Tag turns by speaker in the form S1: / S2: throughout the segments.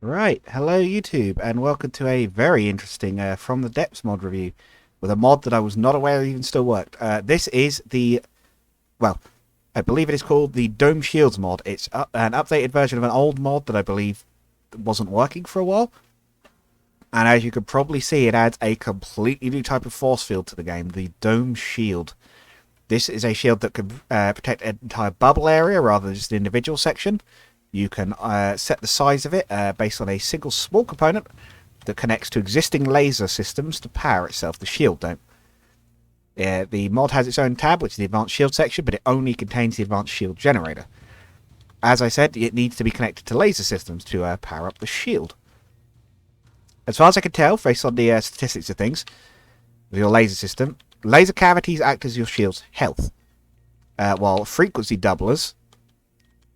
S1: Right, hello YouTube, and welcome to a very interesting From the Depths mod review with a mod that I was not aware even still worked. This is well, I believe it is called the Dome Shields mod. It's an updated version of an old mod that I believe wasn't working for a while. And as you can probably see, it adds a completely new type of force field to the game, the Dome Shield. This is a shield that can protect an entire bubble area rather than just an individual section. You can set the size of it based on a single small component that connects to existing laser systems to power itself, the shield dome. The mod has its own tab, which is the advanced shield section, but it only contains the advanced shield generator. As I said, it needs to be connected to laser systems to power up the shield. As far as I can tell, based on the statistics of things, with your laser system, laser cavities act as your shield's health, while frequency doublers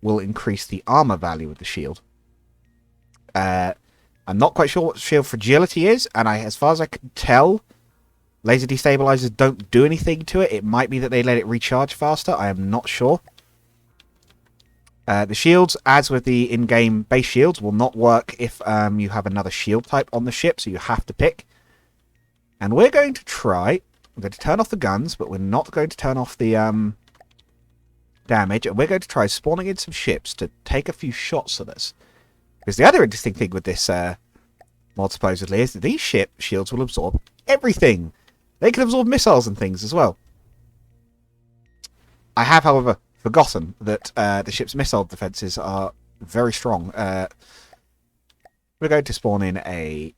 S1: will increase the armor value of the shield. I'm not quite sure what shield fragility is, and as far as I can tell, laser destabilizers don't do anything to it. It might be that they let it recharge faster. I am not sure. The shields, as with the in-game base shields, will not work if you have another shield type on the ship, so you have to pick. And we're going to try... We're going to turn off the guns, but we're not going to turn off the damage, and we're going to try spawning in some ships to take a few shots at us. Because the other interesting thing with this mod, supposedly, is that these ship shields will absorb everything. They can absorb missiles and things as well. I have, however, forgotten that the ship's missile defenses are very strong. We're going to spawn in a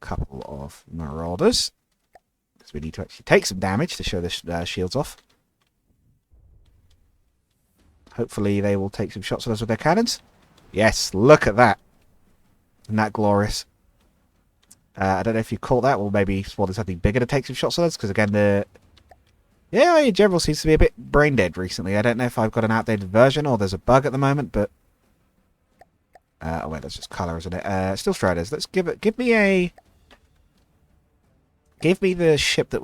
S1: couple of marauders, because we need to actually take some damage to show the shields off. Hopefully they will take some shots at us with their cannons. Yes, look at that. Isn't that glorious? I don't know if you caught that, or maybe spawning something bigger to take some shots at us, because again, the AI in general seems to be a bit brain dead recently. I don't know if I've got an outdated version, or there's a bug at the moment, but... oh wait, that's just colour, isn't it? Still Striders. Let's give me the ship that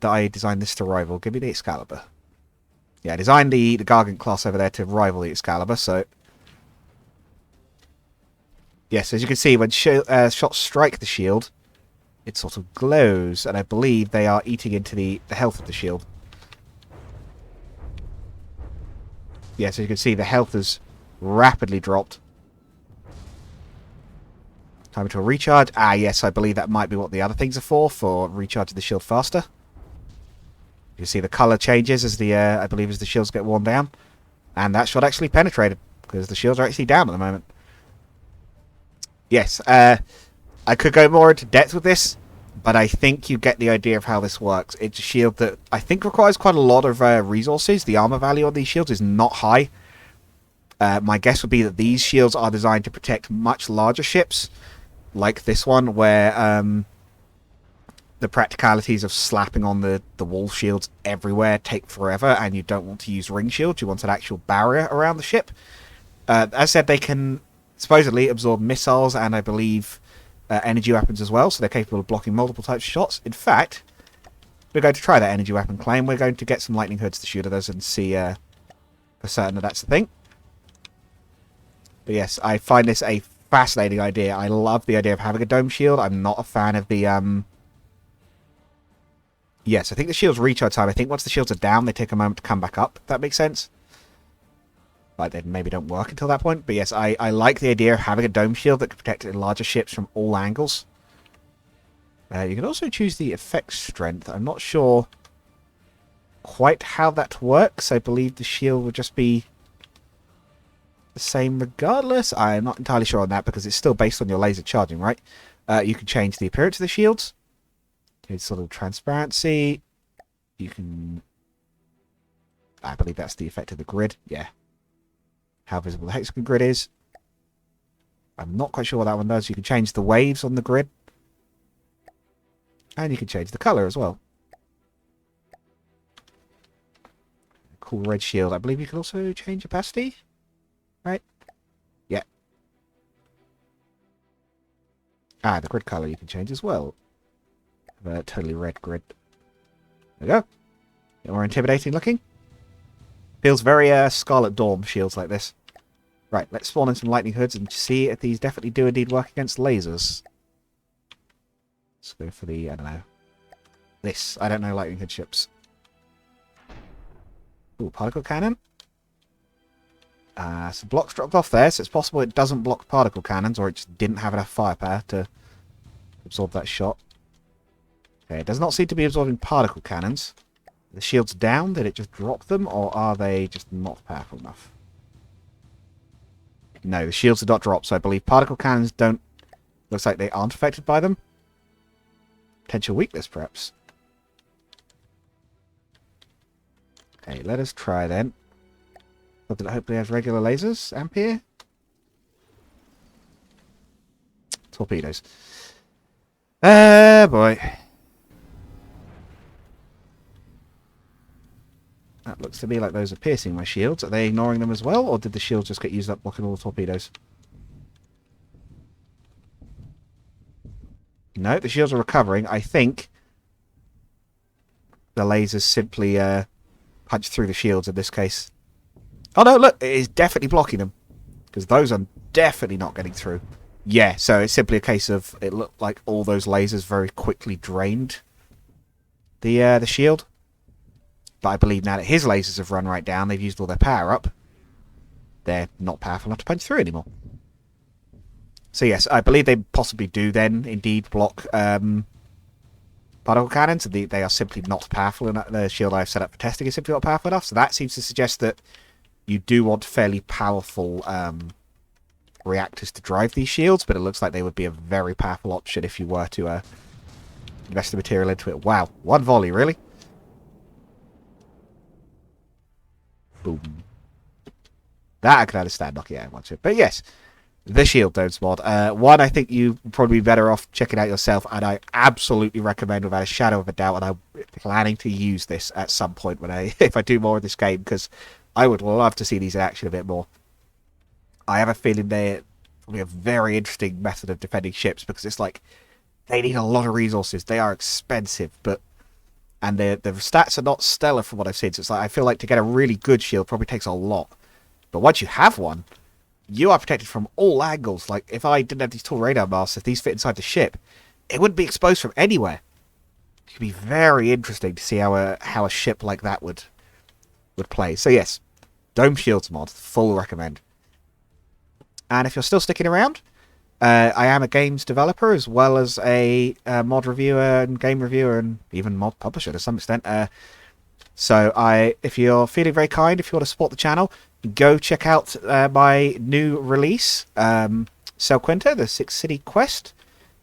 S1: I designed this to rival. Give me the Excalibur. Yeah, I designed the Gargant class over there to rival the Excalibur, so... Yes, as you can see, when shots strike the shield, it sort of glows, and I believe they are eating into the health of the shield. Yes, as you can see, the health has rapidly dropped. Time to recharge. Ah, yes, I believe that might be what the other things are for recharging the shield faster. You see the colour changes as I believe as the shields get worn down. And that shot actually penetrated, because the shields are actually down at the moment. Yes, I could go more into depth with this, but I think you get the idea of how this works. It's a shield that I think requires quite a lot of resources. The armor value on these shields is not high. My guess would be that these shields are designed to protect much larger ships, like this one, where the practicalities of slapping on the wall shields everywhere take forever, and you don't want to use ring shields. You want an actual barrier around the ship. As I said, they can supposedly absorb missiles and I believe energy weapons as well, so they're capable of blocking multiple types of shots. In fact, we're going to try that energy weapon claim. We're going to get some lightning hoods to shoot at us and see for certain that that's the thing. But yes, I find this a fascinating idea. I love the idea of having a dome shield. I'm not a fan of the... Yes, I think the shield's recharge time. I think once the shields are down, they take a moment to come back up, if that makes sense. Like, they maybe don't work until that point. But yes, I like the idea of having a dome shield that can protect larger ships from all angles. You can also choose the effect strength. I'm not sure quite how that works. I believe the shield would just be the same regardless. I'm not entirely sure on that, because it's still based on your laser charging, right? You can change the appearance of the shields. It's sort of transparency. You can... I believe that's the effect of the grid. Yeah. How visible the hexagon grid is. I'm not quite sure what that one does. You can change the waves on the grid. And you can change the colour as well. Cool red shield. I believe you can also change opacity. Right? Yeah. Ah, the grid colour you can change as well. A totally red grid. There we go. Bit more intimidating looking. Feels very Scarlet Dawn shields like this. Right, let's spawn in some lightning hoods and see if these definitely do indeed work against lasers. Let's go for the, I don't know. This, I don't know lightning hood ships. Ooh, particle cannon. Some blocks dropped off there, so it's possible it doesn't block particle cannons, or it just didn't have enough firepower to absorb that shot. Okay, it does not seem to be absorbing particle cannons. The shields down, did it just drop them, or are they just not powerful enough? No, the shields did not drop, so I believe particle cannons don't... Looks like they aren't affected by them. Potential weakness, perhaps. Okay, let us try then. Something that hopefully has regular lasers. Ampere? Torpedoes. Boy. That looks to me like those are piercing my shields. Are they ignoring them as well, or did the shields just get used up blocking all the torpedoes? No, the shields are recovering. I think the lasers simply punch through the shields in this case. Oh no, look, it is definitely blocking them. Because those are definitely not getting through. Yeah, so it's simply a case of it looked like all those lasers very quickly drained the shield. But I believe now that his lasers have run right down, they've used all their power up. They're not powerful enough to punch through anymore. So yes, I believe they possibly do then indeed block particle cannons. They are simply not powerful enough. The shield I've set up for testing is simply not powerful enough. So that seems to suggest that you do want fairly powerful reactors to drive these shields, but it looks like they would be a very powerful option if you were to invest the material into it. Wow, one volley, really? Boom. That I can understand knocking out one ship. But yes, the Shield Domes mod. One, I think you would probably be better off checking out yourself, and I absolutely recommend without a shadow of a doubt, and I'm planning to use this at some point when if I do more of this game, because I would love to see these in action a bit more. I have a feeling they're probably a very interesting method of defending ships, because it's like, they need a lot of resources, they are expensive, and the stats are not stellar from what I've seen, so it's like, I feel like to get a really good shield probably takes a lot. But once you have one, you are protected from all angles. Like, if I didn't have these tall radar masts, if these fit inside the ship, it wouldn't be exposed from anywhere. It could be very interesting to see how a ship like that would play. So yes, Dome Shields mod, full recommend. And if you're still sticking around, I am a games developer as well as a mod reviewer and game reviewer and even mod publisher to some extent. So if you're feeling very kind, if you want to support the channel, go check out my new release, Sel Quinta, the Six City Quest.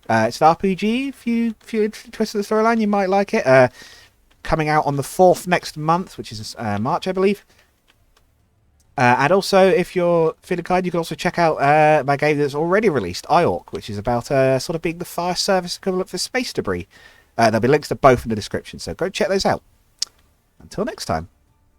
S1: It's an RPG. If you're interested in the storyline, you might like it. Coming out on the 4th next month, which is March, I believe. And also, if you're feeling kind, you can also check out my game that's already released, IORC, which is about sort of being the fire service equivalent for space debris. There'll be links to both in the description, so go check those out. Until next time.